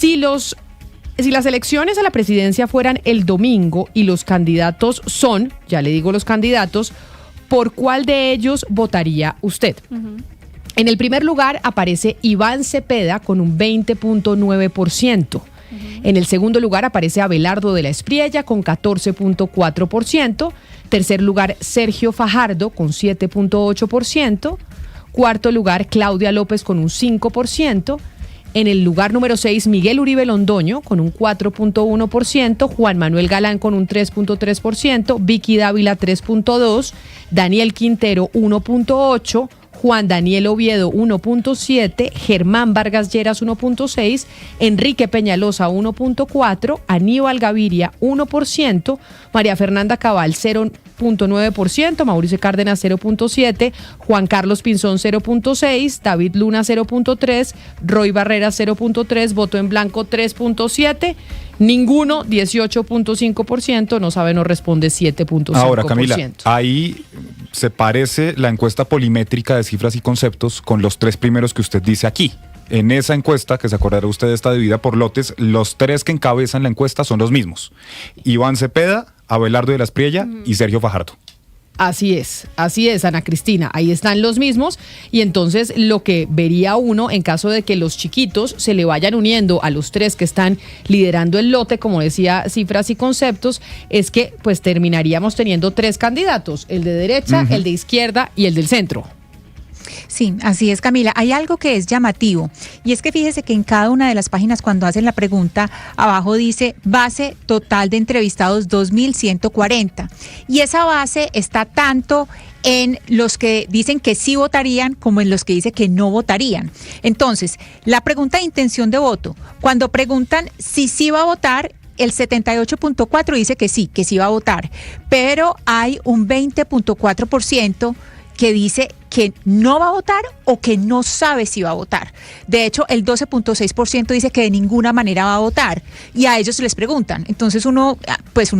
Si las elecciones a la presidencia fueran el domingo y los candidatos son, ya le digo los candidatos, ¿por cuál de ellos votaría usted? En el primer lugar aparece Iván Cepeda con un 20.9%. En el segundo lugar aparece Abelardo de la Espriella con 14.4%. Tercer lugar, Sergio Fajardo con 7.8%. Cuarto lugar, Claudia López con un 5%. En el lugar número 6, Miguel Uribe Londoño con un 4.1%, Juan Manuel Galán con un 3.3%, Vicky Dávila 3.2%, Daniel Quintero 1.8%, Juan Daniel Oviedo 1.7%, Germán Vargas Lleras 1.6%, Enrique Peñalosa 1.4%, Aníbal Gaviria 1%, María Fernanda Cabal 0.9%, Mauricio Cárdenas 0.7%, Juan Carlos Pinzón 0.6%, David Luna 0.3%, Roy Barrera 0.3%, voto en blanco 3.7%, ninguno 18.5%, no sabe, no responde 7.5%. Ahora, Camila, ahí se parece la encuesta polimétrica de cifras y conceptos con los tres primeros que usted dice aquí. En esa encuesta, que se acordará usted, está dividida por lotes, los tres que encabezan la encuesta son los mismos: Iván Cepeda, Abelardo de la Espriella y Sergio Fajardo. Así es, Ana Cristina, ahí están los mismos, y entonces lo que vería uno en caso de que los chiquitos se le vayan uniendo a los tres que están liderando el lote, como decía cifras y conceptos, es que pues terminaríamos teniendo tres candidatos, el de derecha, el de izquierda y el del centro. Sí, así es, Camila. Hay algo que es llamativo, y es que fíjese que en cada una de las páginas, cuando hacen la pregunta, abajo dice base total de entrevistados 2.140, y esa base está tanto en los que dicen que sí votarían como en los que dicen que no votarían. Entonces, la pregunta de intención de voto, cuando preguntan si sí va a votar, el 78.4% dice que sí va a votar, pero hay un 20.4% que dice que no va a votar o que no sabe si va a votar. De hecho, el 12.6% dice que de ninguna manera va a votar, y a ellos les preguntan. Entonces uno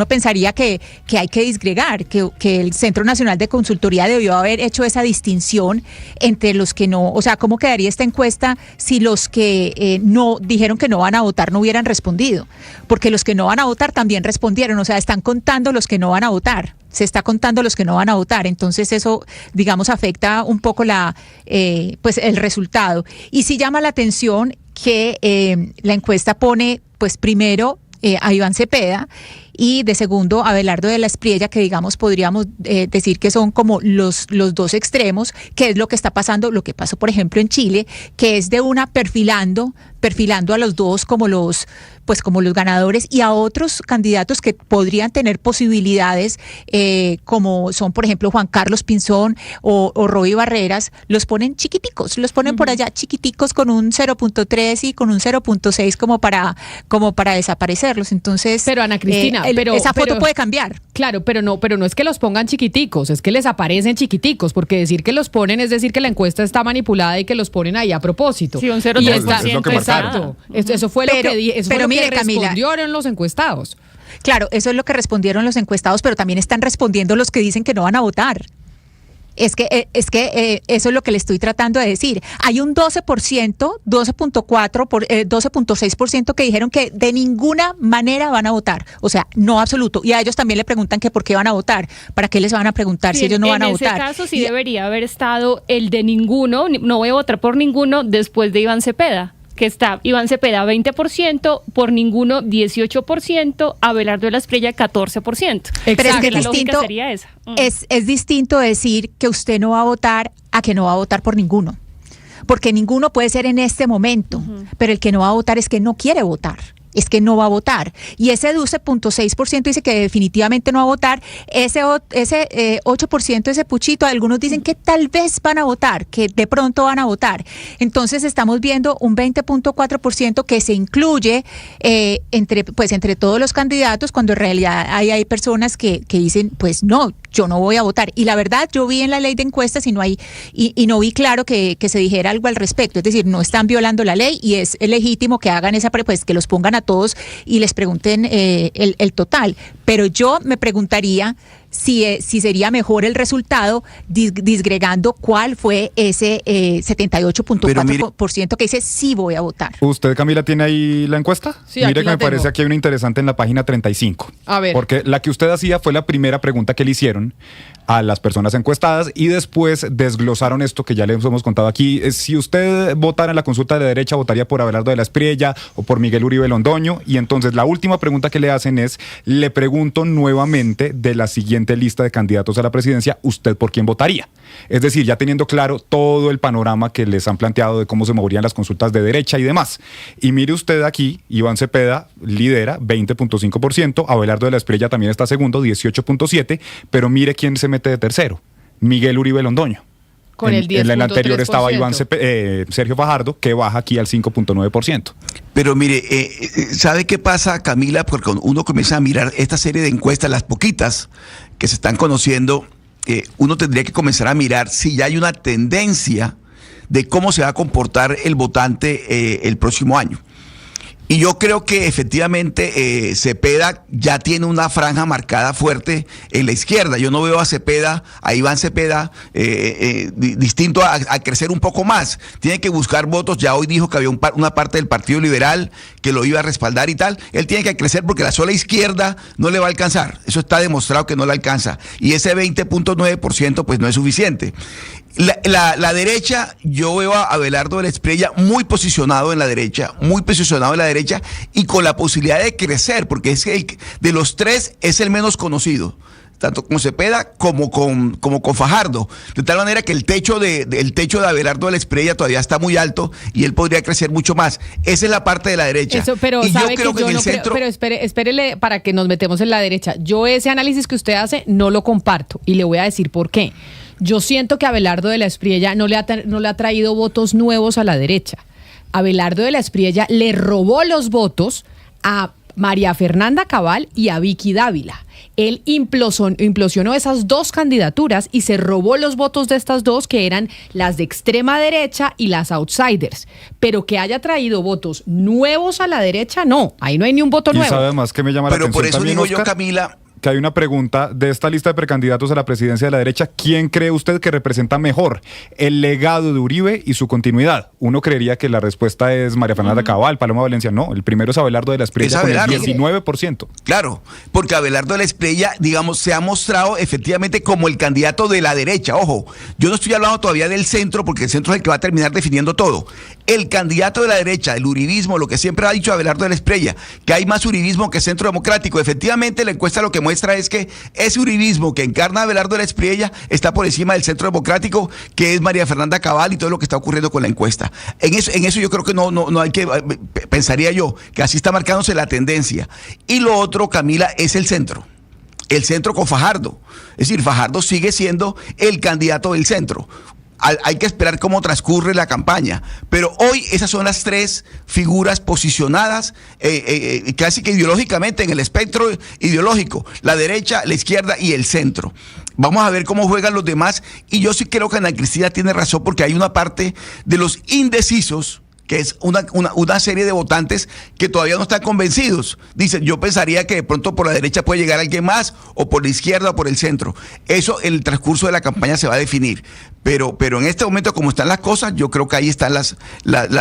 pensaría que hay que disgregar, que el Centro Nacional de Consultoría debió haber hecho esa distinción entre los que no, o sea, ¿cómo quedaría esta encuesta si los que no dijeron que no van a votar no hubieran respondido? Porque los que no van a votar también respondieron, o sea, están contando los que no van a votar. Se está contando los que no van a votar, entonces eso, digamos, afecta un poco pues el resultado. Y sí llama la atención que la encuesta pone, pues primero a Iván Cepeda, y de segundo a Abelardo de la Espriella, que digamos podríamos decir que son como los dos extremos, que es lo que está pasando, lo que pasó por ejemplo en Chile, que es de una perfilando a los dos como los ganadores, y a otros candidatos que podrían tener posibilidades, como son por ejemplo Juan Carlos Pinzón o Roy Barreras, los ponen chiquiticos, los ponen por allá chiquiticos con un 0.3 y con un 0.6 como para desaparecerlos. Entonces, pero Ana Cristina, esa foto puede cambiar. Claro, pero no es que los pongan chiquiticos, es que les aparecen chiquiticos, porque decir que los ponen es decir que la encuesta está manipulada y que los ponen ahí a propósito. Sí, un 0.3%. Exacto. Eso fue lo que respondieron los encuestados. Claro, eso es lo que respondieron los encuestados, pero también están respondiendo los que dicen que no van a votar. Es que eso es lo que le estoy tratando de decir. Hay un 12%, 12.6% que dijeron que de ninguna manera van a votar. O sea, no absoluto. Y a ellos también le preguntan que por qué van a votar. ¿Para qué les van a preguntar si ellos no van a votar? En ese caso sí debería haber estado el de ninguno, no voy a votar por ninguno, después de Iván Cepeda, que está Iván Cepeda 20%, por ninguno 18%, Abelardo de la Espriella 14%. Pero es que la lógica sería esa. Es distinto decir que usted no va a votar a que no va a votar por ninguno. Porque ninguno puede ser en este momento, pero el que no va a votar es que no quiere votar. Es que no va a votar. Y ese 12.6% dice que definitivamente no va a votar. Ese 8%, ese puchito, algunos dicen que tal vez van a votar, que de pronto van a votar. Entonces estamos viendo un 20.4% que se incluye entre todos los candidatos, cuando en realidad hay personas que dicen, pues no, yo no voy a votar. Y la verdad, yo vi en la ley de encuestas y no vi claro que se dijera algo al respecto. Es decir, no están violando la ley y es legítimo que hagan pues que los pongan a todos y les pregunten el total. Pero yo me preguntaría si sería mejor el resultado, disgregando cuál fue ese 78.4% que dice sí voy a votar. ¿Usted, Camila, tiene ahí la encuesta? Sí, Mire aquí que la me parece tengo. aquí hay una interesante en la página 35. A ver. Porque la que usted hacía fue la primera pregunta que le hicieron a las personas encuestadas y después desglosaron esto que ya les hemos contado aquí. Si usted votara en la consulta de la derecha, votaría por Abelardo de la Espriella o por Miguel Uribe Londoño. Y entonces la última pregunta que le hacen es, le pregunto nuevamente de la siguiente lista de candidatos a la presidencia, ¿usted por quién votaría? Es decir, ya teniendo claro todo el panorama que les han planteado de cómo se moverían las consultas de derecha y demás. Y mire usted aquí, Iván Cepeda lidera 20.5%, Abelardo de la Espriella también está segundo, 18.7%, pero mire quién se mete de tercero, Miguel Uribe Londoño. Con el 10.3%. En el anterior estaba Sergio Fajardo, que baja aquí al 5.9%. Pero mire, ¿sabe qué pasa, Camila? Porque cuando uno comienza a mirar esta serie de encuestas, las poquitas que se están conociendo, uno tendría que comenzar a mirar si ya hay una tendencia de cómo se va a comportar el votante el próximo año. Y yo creo que efectivamente Cepeda ya tiene una franja marcada fuerte en la izquierda. Yo no veo a Cepeda, a Iván Cepeda, distinto a crecer un poco más. Tiene que buscar votos. Ya hoy dijo que había una parte del Partido Liberal que lo iba a respaldar y tal. Él tiene que crecer porque la sola izquierda no le va a alcanzar. Eso está demostrado que no le alcanza. Y ese 20.9% pues no es suficiente. La derecha, yo veo a Abelardo de la Espriella muy posicionado en la derecha y con la posibilidad de crecer, porque es que de los tres es el menos conocido, tanto con Cepeda como con Fajardo, de tal manera que el techo de Abelardo de la Espriella todavía está muy alto y él podría crecer mucho más. Esa es la parte de la derecha. Eso, pero y sabe yo creo que en el no creo, centro... pero espérele para que nos metemos en la derecha. Yo ese análisis que usted hace no lo comparto y le voy a decir por qué. Yo siento que Abelardo de la Espriella no le ha traído votos nuevos a la derecha. Abelardo de la Espriella le robó los votos a María Fernanda Cabal y a Vicky Dávila. Él implosionó esas dos candidaturas y se robó los votos de estas dos, que eran las de extrema derecha y las outsiders. Pero que haya traído votos nuevos a la derecha, no. Ahí no hay ni un voto nuevo. Y sabe más que me llama la atención Pero por eso también, digo Oscar, yo, Camila... que hay una pregunta de esta lista de precandidatos a la presidencia de la derecha. ¿Quién cree usted que representa mejor el legado de Uribe y su continuidad? Uno creería que la respuesta es María Fernanda Cabal, Paloma Valencia. No, el primero es Abelardo de la Espriella con el 19%. Claro, porque Abelardo de la Espriella, digamos, se ha mostrado efectivamente como el candidato de la derecha. Ojo, yo no estoy hablando todavía del centro, porque el centro es el que va a terminar definiendo todo. El candidato de la derecha, el uribismo, lo que siempre ha dicho Abelardo de la Espriella, que hay más uribismo que centro democrático. Efectivamente, la encuesta lo que muestra es que ese uribismo que encarna Abelardo de la Espriella está por encima del centro democrático, que es María Fernanda Cabal, y todo lo que está ocurriendo con la encuesta. En eso yo creo que no hay que, pensaría yo, que así está marcándose la tendencia. Y lo otro, Camila, es el centro. El centro con Fajardo. Es decir, Fajardo sigue siendo el candidato del centro. Hay que esperar cómo transcurre la campaña. Pero hoy esas son las tres figuras posicionadas casi que ideológicamente en el espectro ideológico. La derecha, la izquierda y el centro. Vamos a ver cómo juegan los demás. Y yo sí creo que Ana Cristina tiene razón, porque hay una parte de los indecisos, que es una serie de votantes que todavía no están convencidos. Dicen, yo pensaría que de pronto por la derecha puede llegar alguien más, o por la izquierda o por el centro. Eso en el transcurso de la campaña se va a definir. Pero en este momento, como están las cosas, yo creo que ahí están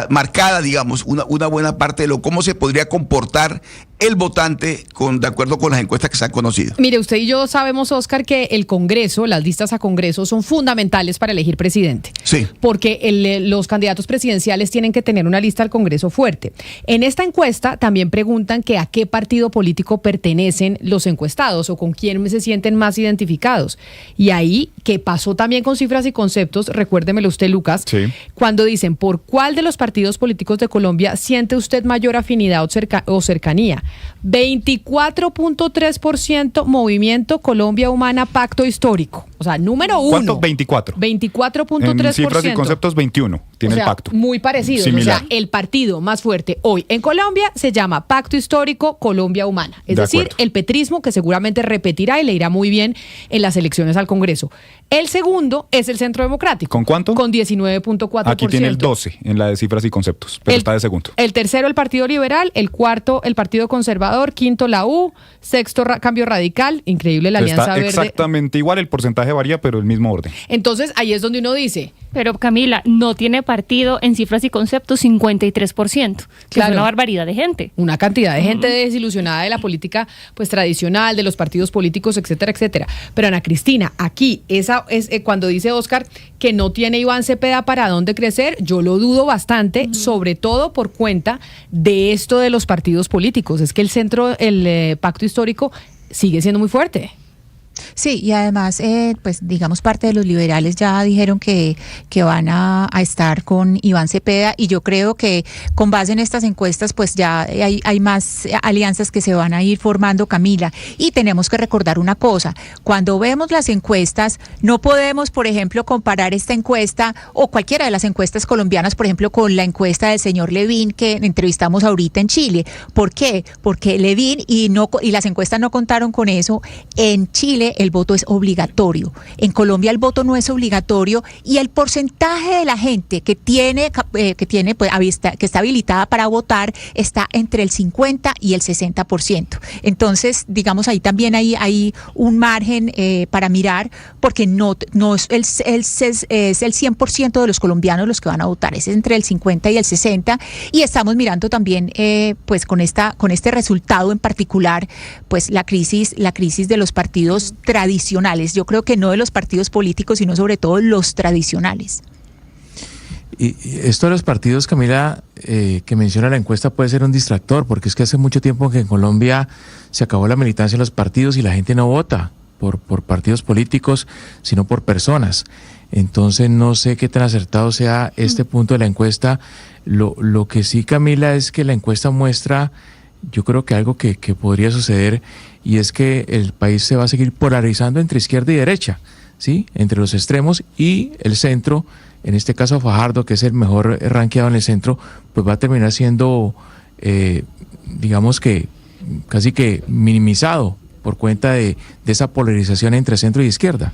marcada, digamos, una buena parte de cómo se podría comportar el votante de acuerdo con las encuestas que se han conocido. Mire, usted y yo sabemos, Oscar, que el Congreso, las listas a Congreso son fundamentales para elegir presidente. Sí. Porque los candidatos presidenciales tienen que tener una lista al Congreso fuerte. En esta encuesta también preguntan que a qué partido político pertenecen los encuestados o con quién se sienten más identificados. Y ahí, que pasó también con cifras y conceptos, recuérdemelo usted, Lucas, sí, cuando dicen, ¿por cuál de los partidos políticos de Colombia siente usted mayor afinidad o cercanía? 24.3% Movimiento Colombia Humana Pacto Histórico. O sea, número uno. ¿Cuánto? 24. 24.3%. En cifras y conceptos, 21 tiene o sea, el pacto. Muy parecido. O sea, el partido más fuerte hoy en Colombia se llama Pacto Histórico Colombia Humana. Es decir, acuerdo. el petrismo, que seguramente repetirá y le irá muy bien en las elecciones al Congreso. El segundo es el Centro Democrático. ¿Con cuánto? Con 19.4%. Aquí tiene el 12 en la de cifras y conceptos, pero está de segundo. El tercero, el Partido Liberal. El cuarto, el Partido Conservador. Quinto, la U. Sexto, Cambio Radical. Increíble la Alianza Está Verde. exactamente igual, el porcentaje varía, pero el mismo orden. Entonces, ahí es donde uno dice... Pero Camila, no tiene partido en cifras y conceptos 53%, que Claro. es una barbaridad de gente. Una cantidad de gente desilusionada de la política pues tradicional, de los partidos políticos, etcétera, etcétera. Pero Ana Cristina, aquí esa es cuando dice Óscar que no tiene Iván Cepeda para dónde crecer, yo lo dudo bastante, sobre todo por cuenta de esto de los partidos políticos. Es que el pacto histórico sigue siendo muy fuerte. Sí, y además, pues digamos, parte de los liberales ya dijeron que van a estar con Iván Cepeda, y yo creo que con base en estas encuestas, pues ya hay más alianzas que se van a ir formando, Camila. Y tenemos que recordar una cosa, cuando vemos las encuestas, no podemos, por ejemplo, comparar esta encuesta o cualquiera de las encuestas colombianas, por ejemplo, con la encuesta del señor Levin que entrevistamos ahorita en Chile. ¿Por qué? Porque Levin y las encuestas no contaron con eso. En Chile el voto es obligatorio. En Colombia el voto no es obligatorio, y el porcentaje de la gente que tiene pues, que está habilitada para votar está entre el 50 y el 60%. Entonces, digamos, ahí también hay un margen para mirar, porque no es el 100% de los colombianos los que van a votar, es entre el 50 y el 60, y estamos mirando también pues con este resultado en particular, pues la crisis de los partidos tradicionales. Yo creo que no de los partidos políticos, sino sobre todo los tradicionales. Y esto de los partidos, Camila, que menciona la encuesta, puede ser un distractor, porque es que hace mucho tiempo que en Colombia se acabó la militancia en los partidos y la gente no vota por partidos políticos, sino por personas. Entonces no sé qué tan acertado sea este punto de la encuesta. Lo que sí, Camila, es que la encuesta muestra, yo creo que algo que podría suceder, y es que el país se va a seguir polarizando entre izquierda y derecha, ¿sí? Entre los extremos y el centro. En este caso Fajardo, que es el mejor rankeado en el centro, pues va a terminar siendo, digamos que casi que minimizado por cuenta de esa polarización entre centro y izquierda.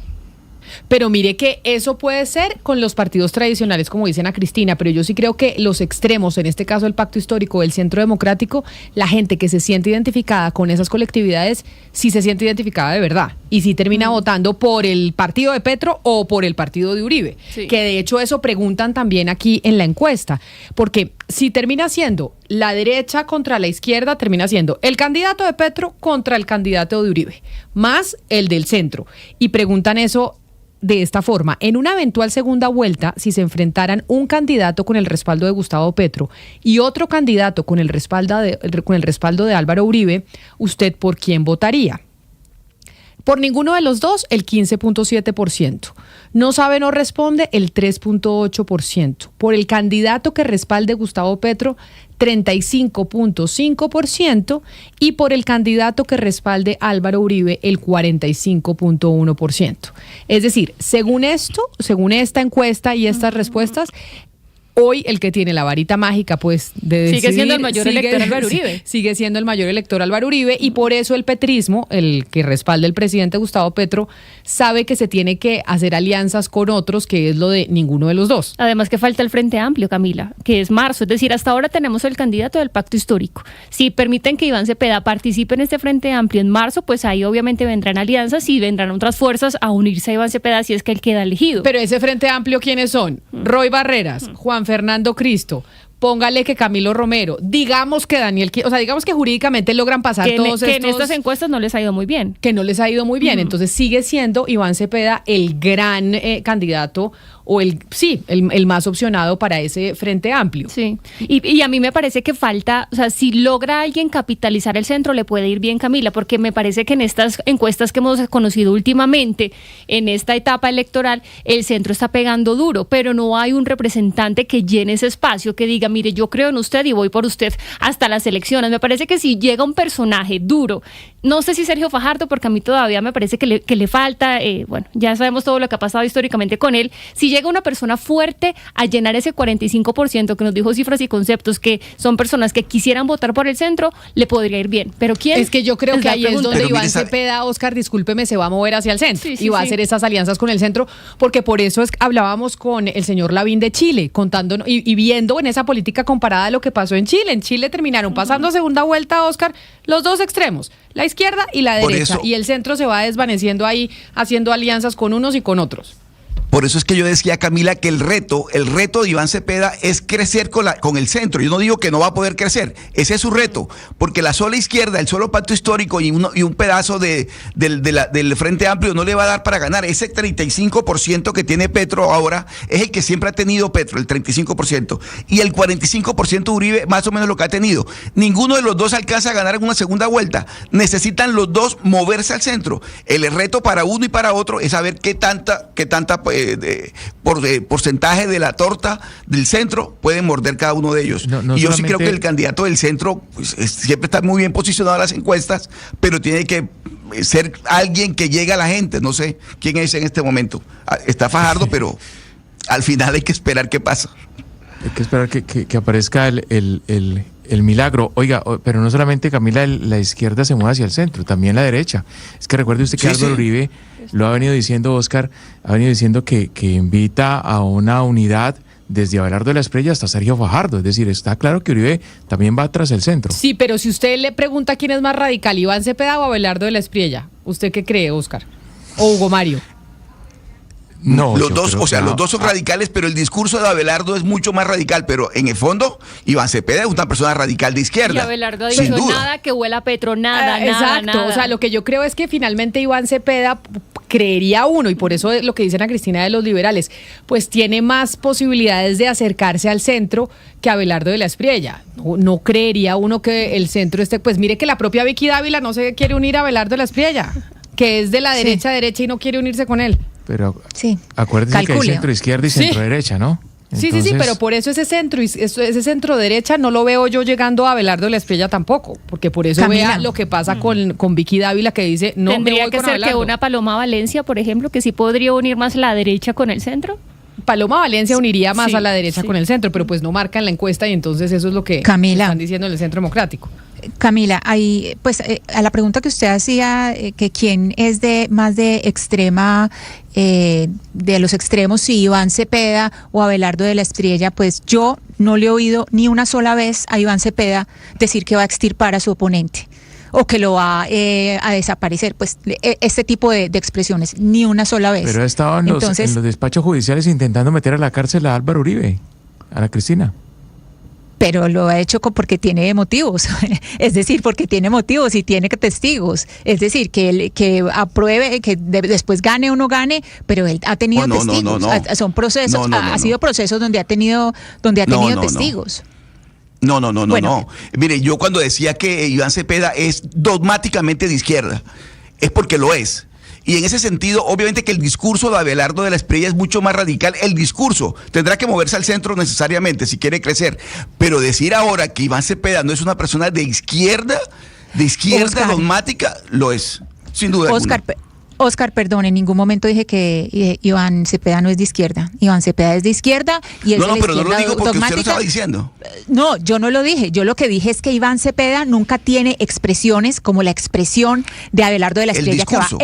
Pero mire que eso puede ser con los partidos tradicionales, como dicen a Cristina, pero yo sí creo que los extremos, en este caso el Pacto Histórico, el Centro Democrático, la gente que se siente identificada con esas colectividades, sí se siente identificada de verdad, y sí termina votando por el partido de Petro o por el partido de Uribe, Sí. que de hecho eso preguntan también aquí en la encuesta, porque si termina siendo la derecha contra la izquierda, termina siendo el candidato de Petro contra el candidato de Uribe, más el del centro, y preguntan eso de esta forma: en una eventual segunda vuelta, si se enfrentaran un candidato con el respaldo de Gustavo Petro y otro candidato con el respaldo de Álvaro Uribe, ¿usted por quién votaría? Por ninguno de los dos, el 15.7%. No sabe, no responde, el 3.8%. Por el candidato que respalde Gustavo Petro, 35.5%. Y por el candidato que respalde Álvaro Uribe, el 45.1%. Es decir, según esta encuesta y estas respuestas, hoy el que tiene la varita mágica, pues, de decidir, Sigue siendo el mayor elector Álvaro Uribe. Sigue siendo el mayor elector Álvaro Uribe, y por eso el petrismo, el que respalda el presidente Gustavo Petro, sabe que se tiene que hacer alianzas con otros, que es lo de ninguno de los dos. Además que falta el Frente Amplio, Camila, que es marzo. Es decir, hasta ahora tenemos el candidato del Pacto Histórico. Si permiten que Iván Cepeda participe en este Frente Amplio en marzo, pues ahí obviamente vendrán alianzas y vendrán otras fuerzas a unirse a Iván Cepeda si es que él queda elegido. Pero ese Frente Amplio, ¿quiénes son? Roy Barreras, Juan Fernando Cristo, póngale que Camilo Romero, digamos que Daniel, o sea, digamos que jurídicamente logran pasar todos que estos... en estas encuestas no les ha ido muy bien. Que no les ha ido muy bien. Entonces sigue siendo Iván Cepeda el gran candidato o el más opcionado para ese Frente Amplio. Sí, y a mí me parece que falta, o sea, si logra alguien capitalizar el centro, le puede ir bien, Camila, porque me parece que en estas encuestas que hemos conocido últimamente, en esta etapa electoral, el centro está pegando duro, pero no hay un representante que llene ese espacio, que diga, mire, yo creo en usted y voy por usted hasta las elecciones. Me parece que si llega un personaje duro, no sé si Sergio Fajardo, porque a mí todavía me parece que le falta, bueno, ya sabemos todo lo que ha pasado históricamente con él, si llega una persona fuerte a llenar ese 45% que nos dijo Cifras y Conceptos, que son personas que quisieran votar por el centro, le podría ir bien. ¿Pero quién? Es que yo creo que ahí es donde Pero Iván mire, Cepeda, Óscar, discúlpeme, se va a mover hacia el centro Sí, sí, y va a sí. hacer esas alianzas con el centro, porque por eso hablábamos con el señor Lavín de Chile, contando y viendo en esa política comparada lo que pasó en Chile. En Chile terminaron pasando a segunda vuelta, Óscar, los dos extremos, la izquierda y la Por derecha, eso- y el centro se va desvaneciendo ahí, haciendo alianzas con unos y con otros. Por eso es que yo decía, Camila, que el reto de Iván Cepeda es crecer con el centro. Yo no digo que no va a poder crecer, ese es su reto, porque la sola izquierda, el solo pacto histórico y un pedazo del Frente Amplio no le va a dar para ganar. Ese 35% que tiene Petro ahora es el que siempre ha tenido Petro, el 35%, y el 45% Uribe, más o menos lo que ha tenido. Ninguno de los dos alcanza a ganar en una segunda vuelta. Necesitan los dos moverse al centro. El reto para uno y para otro es saber qué tanta porcentaje de la torta del centro pueden morder cada uno de ellos. No y yo sí creo solamente- que el candidato del centro pues, siempre está muy bien posicionado en las encuestas, pero tiene que ser alguien que llegue a la gente. No sé quién es en este momento. Está Fajardo, pero al final hay que esperar qué pasa. Hay que esperar que aparezca el milagro. Oiga, pero no solamente, Camila, la izquierda se mueve hacia el centro, también la derecha. Es que recuerde usted que Sí, Álvaro sí. Uribe lo ha venido diciendo, Óscar, ha venido diciendo que invita a una unidad desde Abelardo de la Espriella hasta Sergio Fajardo. Es decir, está claro que Uribe también va tras el centro. Sí, pero si usted le pregunta quién es más radical, Iván Cepeda o Abelardo de la Espriella, ¿usted qué cree, Óscar? O Hugo Mario. No, Los yo dos, creo o sea, que los no. dos son radicales, pero el discurso de Abelardo es mucho más radical. Pero en el fondo, Iván Cepeda es una persona radical de izquierda. Y Abelardo ha sin dicho duda. nada que huela a Petro, nada, nada, Exacto, nada. o sea, lo que yo creo es que finalmente Iván Cepeda creería uno, y por eso es lo que dicen a Cristina de los liberales, pues tiene más posibilidades de acercarse al centro que Abelardo de la Espriella. No creería uno que el centro esté, pues mire que la propia Vicky Dávila no se quiere unir a Abelardo de la Espriella, que es de la Sí. derecha y no quiere unirse con él. Pero Sí. acuérdense que hay Calcule. centro izquierda y Sí. centro derecha, ¿no? Sí, Entonces, pero por eso ese centro derecha no lo veo yo llegando a Abelardo de la Espriella tampoco, porque por eso Camila. vea lo que pasa con Vicky Dávila, que dice no me Tendría voy que con ser que Abelardo. una Paloma Valencia, por ejemplo, que sí podría unir más la derecha con el centro. Paloma Valencia uniría más Sí, a la derecha sí. con el centro, pero pues no marca en la encuesta y entonces eso es lo que Camila. están diciendo en el Centro Democrático. Camila, ahí, pues a la pregunta que usted hacía, que quién es más de extrema, de los extremos, si Iván Cepeda o Abelardo de la Espriella, pues yo no le he oído ni una sola vez a Iván Cepeda decir que va a extirpar a su oponente o que lo va a desaparecer, pues este tipo de expresiones, ni una sola vez. Pero ha estado en los despachos judiciales intentando meter a la cárcel a Álvaro Uribe, a la Cristina. Pero lo ha hecho porque tiene motivos, es decir, porque tiene motivos y tiene testigos, es decir, que apruebe, que después gane o no gane, pero él ha tenido testigos, son procesos, ha sido procesos donde ha tenido testigos. No. Bueno. No. Mire, yo cuando decía que Iván Cepeda es dogmáticamente de izquierda, es porque lo es. Y en ese sentido, obviamente que el discurso de Abelardo de la Espriella es mucho más radical. El discurso tendrá que moverse al centro necesariamente si quiere crecer. Pero decir ahora que Iván Cepeda no es una persona de izquierda Oscar, dogmática, lo es, sin duda alguna. Óscar, perdón, en ningún momento dije que Iván Cepeda no es de izquierda. Iván Cepeda es de izquierda y es de la pero no lo izquierda digo porque usted lo dogmática. estaba diciendo. No, yo no lo dije. Yo lo que dije es que Iván Cepeda nunca tiene expresiones como la expresión de Abelardo de la Espriella que va a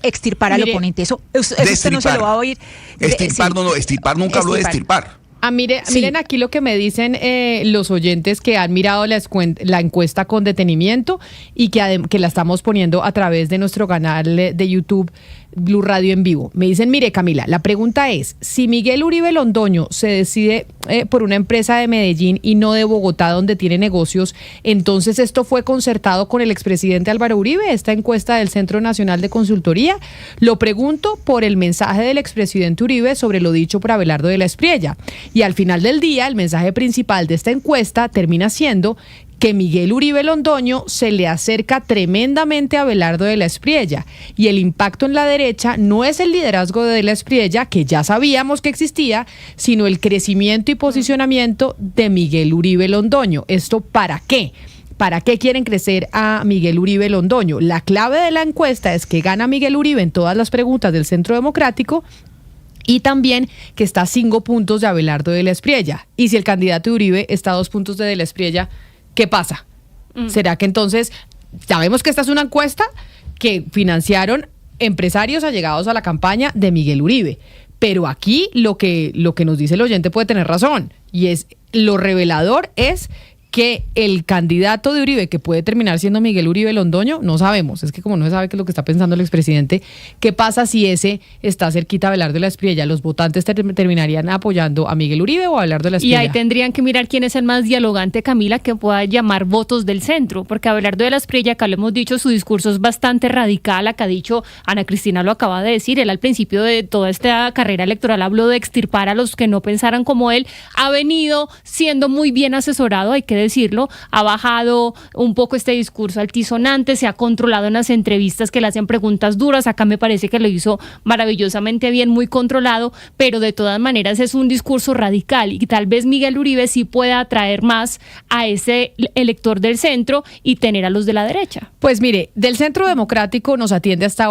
extirpar al Mire, oponente. Eso usted no se lo va a oír. Extirpar, extirpar nunca habló de extirpar. Miren aquí lo que me dicen los oyentes que han mirado la encuesta con detenimiento y que la estamos poniendo a través de nuestro canal de YouTube Blue Radio en vivo. Me dicen, mire Camila, la pregunta es, si Miguel Uribe Londoño se decide por una empresa de Medellín y no de Bogotá donde tiene negocios, entonces esto fue concertado con el expresidente Álvaro Uribe, esta encuesta del Centro Nacional de Consultoría. Lo pregunto por el mensaje del expresidente Uribe sobre lo dicho por Abelardo de la Espriella. Y al final del día, el mensaje principal de esta encuesta termina siendo que Miguel Uribe Londoño se le acerca tremendamente a Abelardo de la Espriella, y el impacto en la derecha no es el liderazgo de la Espriella, que ya sabíamos que existía, sino el crecimiento y posicionamiento de Miguel Uribe Londoño. ¿Esto para qué? ¿Para qué quieren crecer a Miguel Uribe Londoño? La clave de la encuesta es que gana Miguel Uribe en todas las preguntas del Centro Democrático, y también que está a 5 puntos de Abelardo de la Espriella. Y si el candidato de Uribe está a 2 puntos de la Espriella, ¿qué pasa? ¿Será que entonces, sabemos que esta es una encuesta que financiaron empresarios allegados a la campaña de Miguel Uribe, pero aquí lo que nos dice el oyente puede tener razón, y es, lo revelador es que el candidato de Uribe, que puede terminar siendo Miguel Uribe Londoño, no sabemos. Es que como no se sabe qué es lo que está pensando el expresidente, ¿qué pasa si ese está cerquita a Abelardo de la Espriella? ¿Los votantes terminarían apoyando a Miguel Uribe o a Abelardo de la Espriella? Y ahí tendrían que mirar quién es el más dialogante, Camila, que pueda llamar votos del centro, porque Abelardo de la Espriella, acá lo hemos dicho, su discurso es bastante radical. Acá ha dicho, Ana Cristina lo acaba de decir, él al principio de toda esta carrera electoral habló de extirpar a los que no pensaran como él. Ha venido siendo muy bien asesorado, hay que decirlo, ha bajado un poco este discurso altisonante, se ha controlado en las entrevistas que le hacen preguntas duras. Acá me parece que lo hizo maravillosamente bien, muy controlado, pero de todas maneras es un discurso radical, y tal vez Miguel Uribe sí pueda atraer más a ese elector del centro y tener a los de la derecha. Pues mire, del Centro Democrático nos atiende hasta